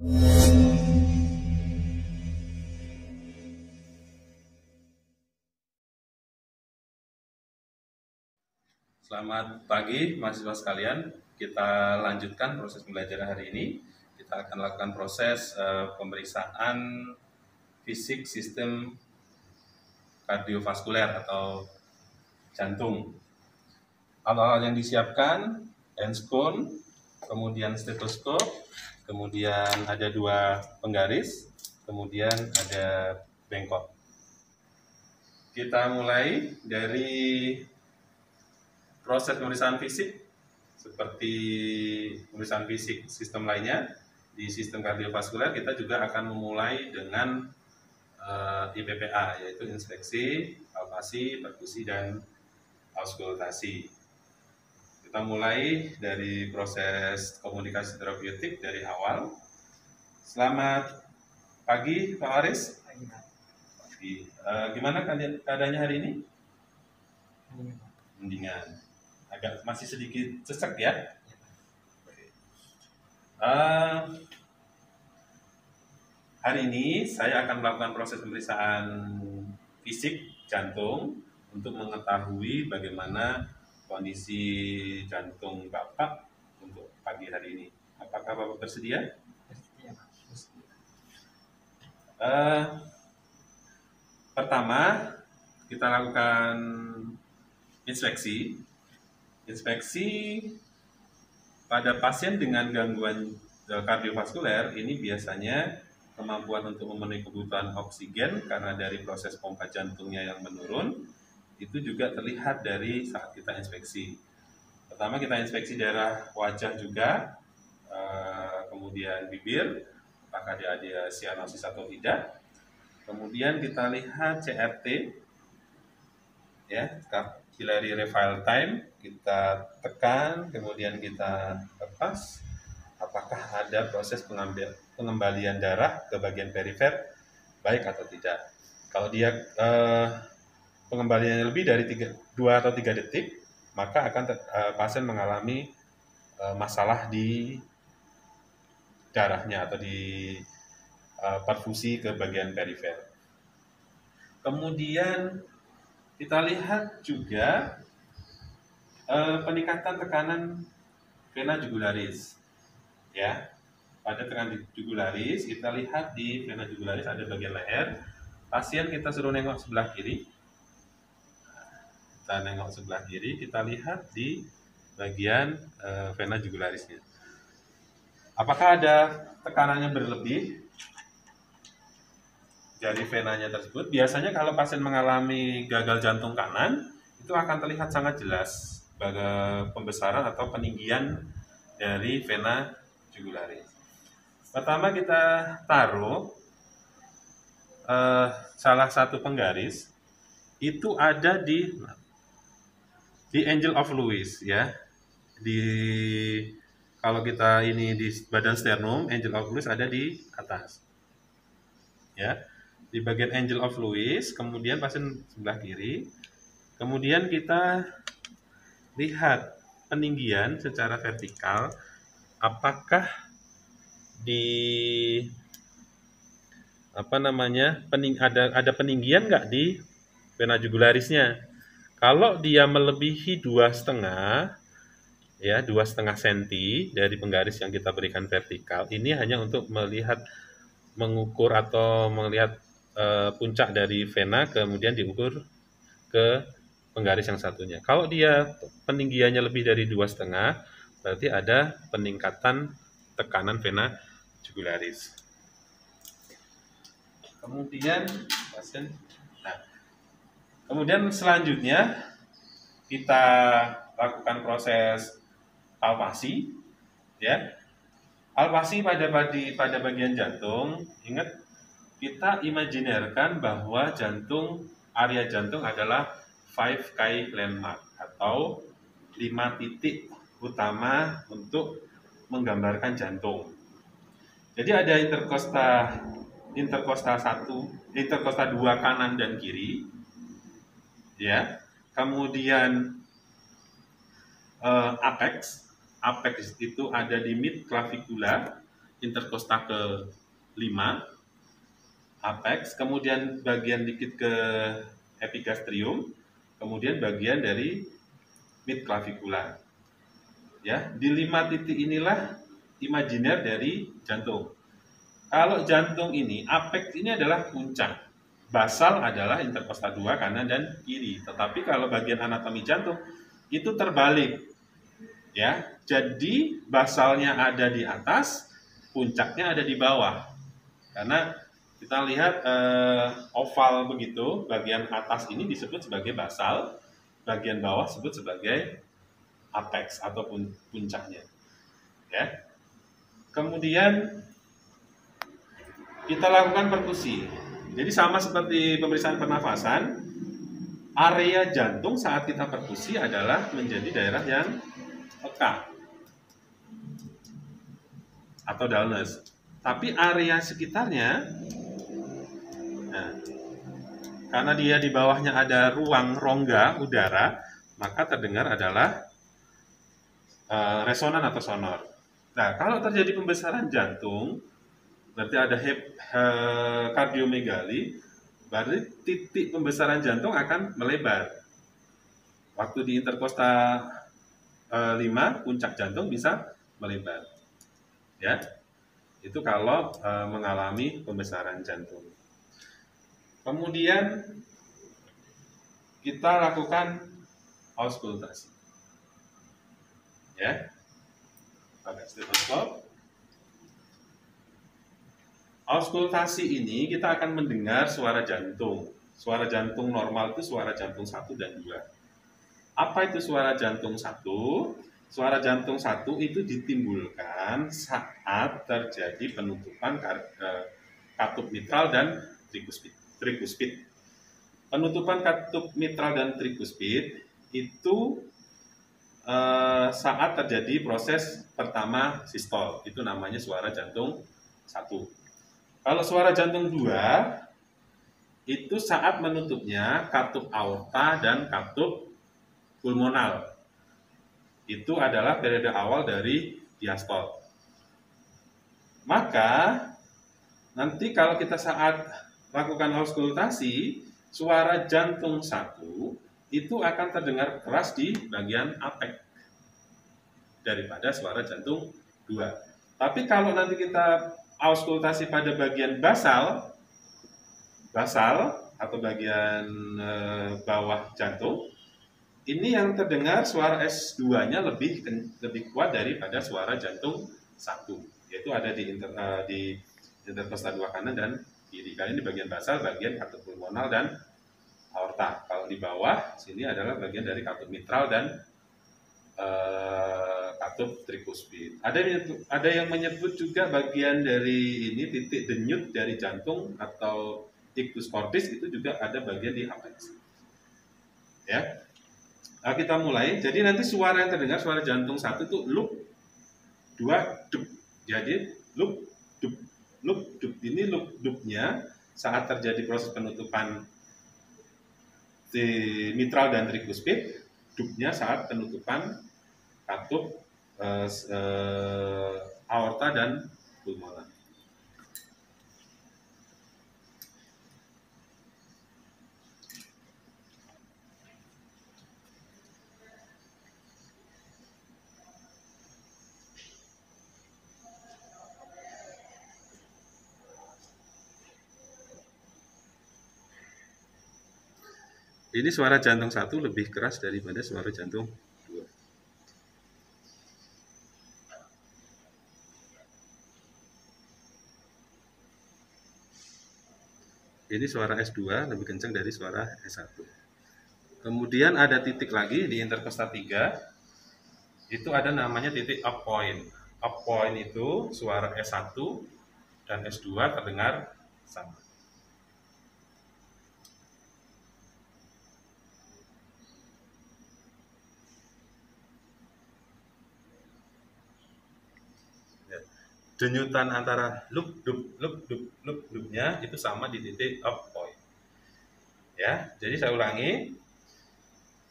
Selamat pagi mahasiswa sekalian, kita lanjutkan proses pembelajaran hari ini. Kita akan lakukan proses pemeriksaan fisik sistem kardiovaskuler atau jantung. Alat-alat yang disiapkan, Enscone, kemudian stetoskop, kemudian ada 2 penggaris, kemudian ada bengkok. Kita mulai dari proses pemeriksaan fisik seperti pemeriksaan fisik sistem lainnya. Di sistem kardiovaskuler kita juga akan memulai dengan IPPA, yaitu inspeksi, palpasi, perkusi, dan auskultasi. Kita mulai dari proses komunikasi terapeutik dari awal. Selamat pagi Pak Aris. Pagi. Gimana keadaannya hari ini? Mendingan. Agak masih sedikit sesek ya. Hari ini saya akan melakukan proses pemeriksaan fisik jantung untuk mengetahui bagaimana kondisi jantung Bapak untuk pagi hari ini. Apakah Bapak bersedia? Pertama, kita lakukan inspeksi. Inspeksi pada pasien dengan gangguan kardiovaskuler ini biasanya kemampuan untuk memenuhi kebutuhan oksigen karena dari proses pompa jantungnya yang menurun itu juga terlihat dari saat kita inspeksi. Pertama kita inspeksi daerah wajah juga, kemudian bibir, apakah dia ada sianosis atau tidak. Kemudian kita lihat CRT, ya, capillary refill time, kita tekan, kemudian kita lepas. Apakah ada proses pengembalian darah ke bagian perifer, baik atau tidak. Kalau dia pengembaliannya lebih dari 2 atau 3 detik, maka akan pasien mengalami masalah di darahnya atau di perfusi ke bagian perifer. Kemudian kita lihat juga peningkatan tekanan vena jugularis. Ya, pada tekanan jugularis kita lihat di vena jugularis ada bagian leher. Pasien kita suruh nengok sebelah kiri. Kita nengok sebelah kiri, kita lihat di bagian vena jugularisnya. Apakah ada tekanannya berlebih dari venanya tersebut? Biasanya kalau pasien mengalami gagal jantung kanan, itu akan terlihat sangat jelas pembesaran atau peninggian dari vena jugularis. Pertama kita taruh salah satu penggaris itu ada di Angel of Lewis, ya. Kalau kita ini di badan sternum, Angel of Lewis ada di atas, ya. Di bagian Angel of Lewis, kemudian pasien sebelah kiri, kemudian kita lihat peninggian secara vertikal. Apakah di ada peninggian nggak di vena jugularisnya? Kalau dia melebihi 2,5 cm dari penggaris yang kita berikan vertikal, ini hanya untuk mengukur atau melihat puncak dari vena, kemudian diukur ke penggaris yang satunya. Kalau dia peninggiannya lebih dari 2,5, berarti ada peningkatan tekanan vena jugularis. Kemudian selanjutnya kita lakukan proses palpasi, ya. Palpasi pada bagian jantung. Ingat, kita imajinerkan bahwa area jantung adalah 5 landmark atau 5 titik utama untuk menggambarkan jantung. Jadi ada interkosta 2 kanan dan kiri, ya. Kemudian apex itu ada di mid clavicula, interkosta ke 5, apex, kemudian bagian dikit ke epigastrium, kemudian bagian dari midclavicular. Ya, di 5 titik inilah imajiner dari jantung. Kalau jantung ini, apex ini adalah puncak, basal adalah interkosta 2 kanan dan kiri. Tetapi kalau bagian anatomi jantung itu terbalik, ya. Jadi basalnya ada di atas, puncaknya ada di bawah. Karena kita lihat oval begitu, bagian atas ini disebut sebagai basal, bagian bawah disebut sebagai apex ataupun puncaknya. Ya. Kemudian kita lakukan perkusi. Jadi sama seperti pemeriksaan pernafasan, area jantung saat kita perkusi adalah menjadi daerah yang peka atau dullness. Tapi area sekitarnya, nah, karena dia di bawahnya ada ruang rongga udara, maka terdengar adalah resonan atau sonor. Nah, kalau terjadi pembesaran jantung, berarti ada kardiomegali, berarti titik pembesaran jantung akan melebar. Waktu di interkosta 5, puncak jantung bisa melebar. Ya, itu kalau mengalami pembesaran jantung. Kemudian kita lakukan auskultasi. Ya, pakai stetoskop. Auskultasi ini kita akan mendengar suara jantung. Suara jantung normal itu suara jantung 1 dan 2. Apa itu suara jantung 1? Suara jantung 1 itu ditimbulkan saat terjadi penutupan katup mitral dan trikuspid. Penutupan katup mitral dan trikuspid itu saat terjadi proses pertama sistol, itu namanya suara jantung 1. Kalau suara jantung 2 itu saat menutupnya katup aorta dan katup pulmonal. Itu adalah periode awal dari diastol. Maka nanti kalau kita saat lakukan auskultasi, suara jantung 1 itu akan terdengar keras di bagian apex daripada suara jantung 2. Tapi kalau nanti kita auskultasi pada bagian basal atau bagian bawah jantung, ini yang terdengar suara S2-nya lebih kuat daripada suara jantung 1, yaitu ada di interkosta 2 kanan dan kiri. Karena ini bagian basal, bagian katup pulmonal dan aorta. Kalau di bawah sini adalah bagian dari katup mitral dan katup trikuspid. Ada yang menyebut juga bagian dari ini titik denyut dari jantung atau ictus cordis, itu juga ada bagian di apex. Ya. Nah, kita mulai. Jadi nanti suara yang terdengar suara jantung 1 itu loop, 2 dup. Jadi loop dup, loop dup. Ini loopnya saat terjadi proses penutupan di mitral dan trikuspid, dupnya saat penutupan katup aorta dan pulmonar. Ini suara jantung 1 lebih keras daripada suara jantung 2. Ini suara S2 lebih kencang dari suara S1. Kemudian ada titik lagi di interkosta 3. Itu ada namanya titik up point. Up point itu suara S1 dan S2 terdengar sama. Denyutan antara loop-nya itu sama di titik up point. Ya, jadi saya ulangi.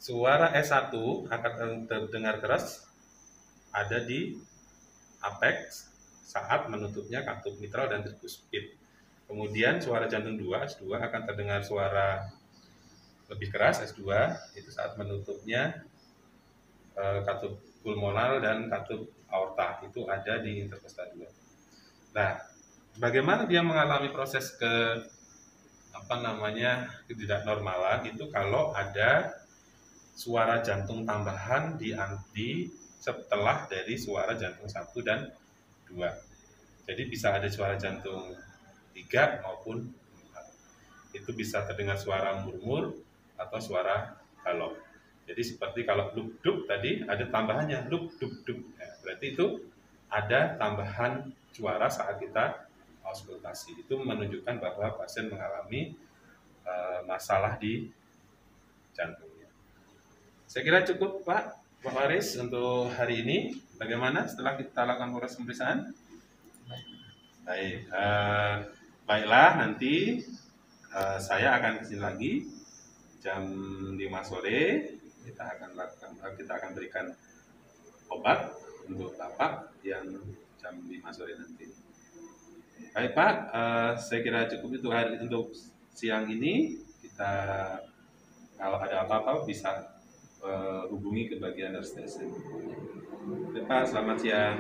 Suara S1 akan terdengar keras ada di apex, saat menutupnya katup mitral dan trikuspid. Kemudian suara jantung 2, S2 akan terdengar suara lebih keras, S2, itu saat menutupnya katup pulmonal dan katup aorta, itu ada di interkosta 2. Nah, bagaimana dia mengalami proses ketidaknormalan itu kalau ada suara jantung tambahan di setelah dari suara jantung 1 dan 2. Jadi bisa ada suara jantung 3 maupun 4. Itu bisa terdengar suara murmur atau suara galop. Jadi seperti kalau luk-duk tadi ada tambahannya luk-duk-duk. Ya, berarti itu ada tambahan suara saat kita auskultasi. Itu menunjukkan bahwa pasien mengalami masalah di jantungnya. Saya kira cukup Pak Faris untuk hari ini. Bagaimana setelah kita lakukan proses pemeriksaan? Baik, baiklah nanti saya akan kesini lagi jam 5 sore. Kita akan berikan obat untuk Bapak yang jam 5 sore nanti. Baik Pak, saya kira cukup itu untuk siang ini. Kita kalau ada apa-apa bisa hubungi ke bagian anestesi. Baik Pak, selamat siang.